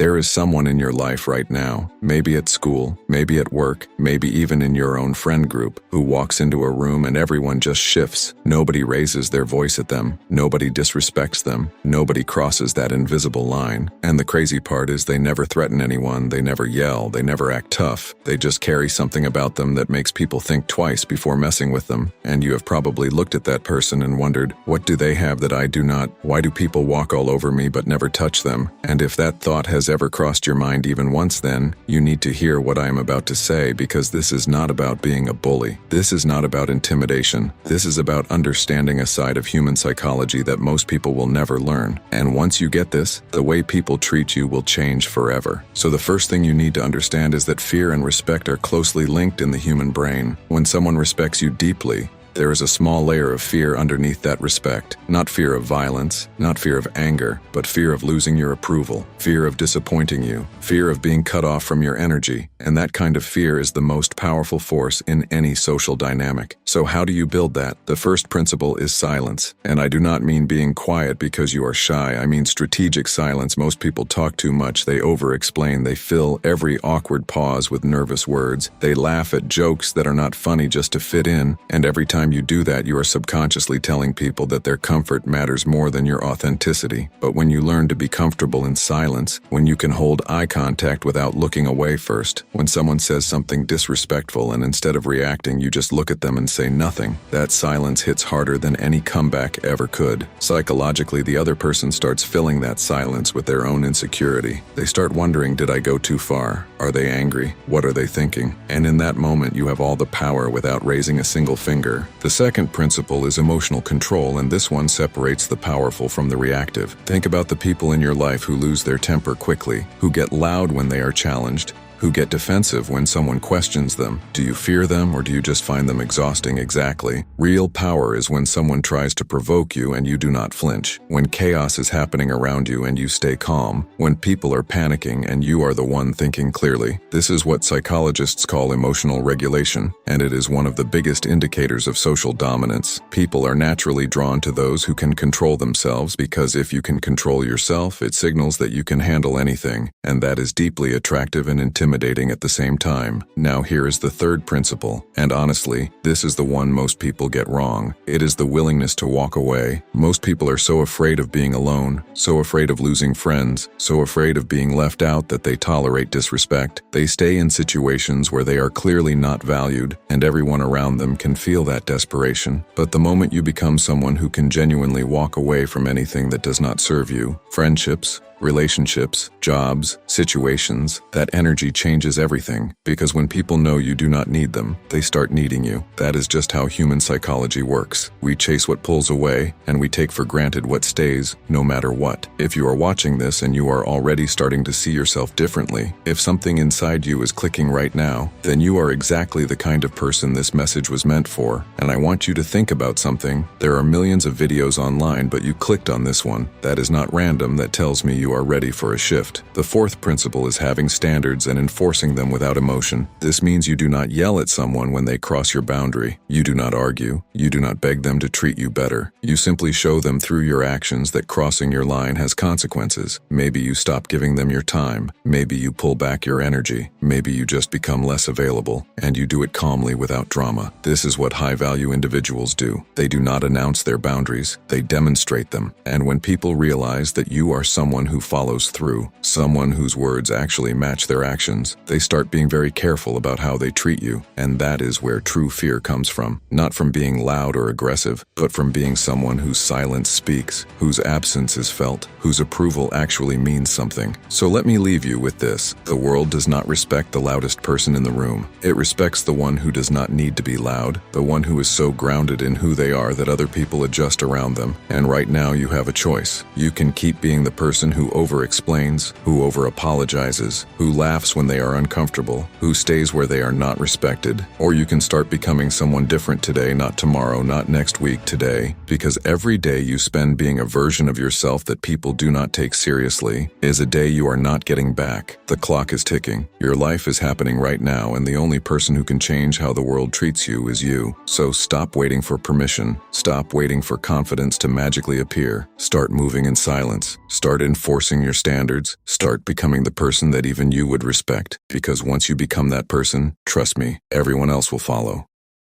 There is someone in your life right now, maybe at school, maybe at work, maybe even in your own friend group, who walks into a room and everyone just shifts. Nobody raises their voice at them. Nobody disrespects them. Nobody crosses that invisible line. And the crazy part is they never threaten anyone, they never yell, they never act tough. They just carry something about them that makes people think twice before messing with them. And you have probably looked at that person and wondered, what do they have that I do not? Why do people walk all over me but never touch them? And if that thought has ever crossed your mind even once, then you need to hear what I am about to say, because this is not about being a bully. This is not about intimidation. This is about understanding a side of human psychology that most people will never learn. And once you get this, the way people treat you will change forever. So the first thing you need to understand is that fear and respect are closely linked in the human brain. When someone respects you deeply, there is a small layer of fear underneath that respect. Not fear of violence, not fear of anger, but fear of losing your approval, fear of disappointing you, fear of being cut off from your energy. And that kind of fear is the most powerful force in any social dynamic. So how do you build that? The first principle is silence. And I do not mean being quiet because you are shy. I mean strategic silence. Most people talk too much. They over-explain. They fill every awkward pause with nervous words. They laugh at jokes that are not funny just to fit in. And every time you do that, you are subconsciously telling people that their comfort matters more than your authenticity. But when you learn to be comfortable in silence, when you can hold eye contact without looking away first, when someone says something disrespectful and instead of reacting, you just look at them and say nothing, that silence hits harder than any comeback ever could. Psychologically, the other person starts filling that silence with their own insecurity. They start wondering, did I go too far? Are they angry? What are they thinking? And in that moment, you have all the power without raising a single finger. The second principle is emotional control, and this one separates the powerful from the reactive. Think about the people in your life who lose their temper quickly, who get loud when they are challenged, who get defensive when someone questions them. Do you fear them, or do you just find them exhausting? Exactly. Real power is when someone tries to provoke you and you do not flinch. When chaos is happening around you and you stay calm. When people are panicking and you are the one thinking clearly. This is what psychologists call emotional regulation, and it is one of the biggest indicators of social dominance. People are naturally drawn to those who can control themselves, because if you can control yourself, it signals that you can handle anything, and that is deeply attractive and intimidating at the same time. Now here is the third principle, and honestly, this is the one most people get wrong. It is the willingness to walk away. Most people are so afraid of being alone, so afraid of losing friends, so afraid of being left out that they tolerate disrespect. They stay in situations where they are clearly not valued, and everyone around them can feel that desperation. But the moment you become someone who can genuinely walk away from anything that does not serve you, friendships, relationships, jobs, situations, that energy changes everything, because when people know you do not need them, they start needing you. That is just how human psychology works. We chase what pulls away, and we take for granted what stays, no matter what. If you are watching this and you are already starting to see yourself differently, if something inside you is clicking right now, then you are exactly the kind of person this message was meant for. And I want you to think about something. There are millions of videos online, but you clicked on this one. That is not random. That tells me you are ready for a shift. The fourth principle is having standards and enforcing them without emotion. This means you do not yell at someone when they cross your boundary. You do not argue. You do not beg them to treat you better. You simply show them through your actions that crossing your line has consequences. Maybe you stop giving them your time. Maybe you pull back your energy. Maybe you just become less available, and you do it calmly without drama. This is what high-value individuals do. They do not announce their boundaries. They demonstrate them. And when people realize that you are someone who follows through, someone whose words actually match their actions, they start being very careful about how they treat you. And that is where true fear comes from. Not from being loud or aggressive, but from being someone whose silence speaks, whose absence is felt, whose approval actually means something. So let me leave you with this. The world does not respect the loudest person in the room. It respects the one who does not need to be loud, the one who is so grounded in who they are that other people adjust around them. And right now you have a choice. You can keep being the person who over-explains, who over-apologizes, who laughs when they are uncomfortable, who stays where they are not respected. Or you can start becoming someone different today, not tomorrow, not next week, today. Because every day you spend being a version of yourself that people do not take seriously is a day you are not getting back. The clock is ticking. Your life is happening right now, and the only person who can change how the world treats you is you. So stop waiting for permission. Stop waiting for confidence to magically appear. Start moving in silence. Start enforcing enforcing your standards. Start becoming the person that even you would respect. Because once you become that person, trust me, everyone else will follow.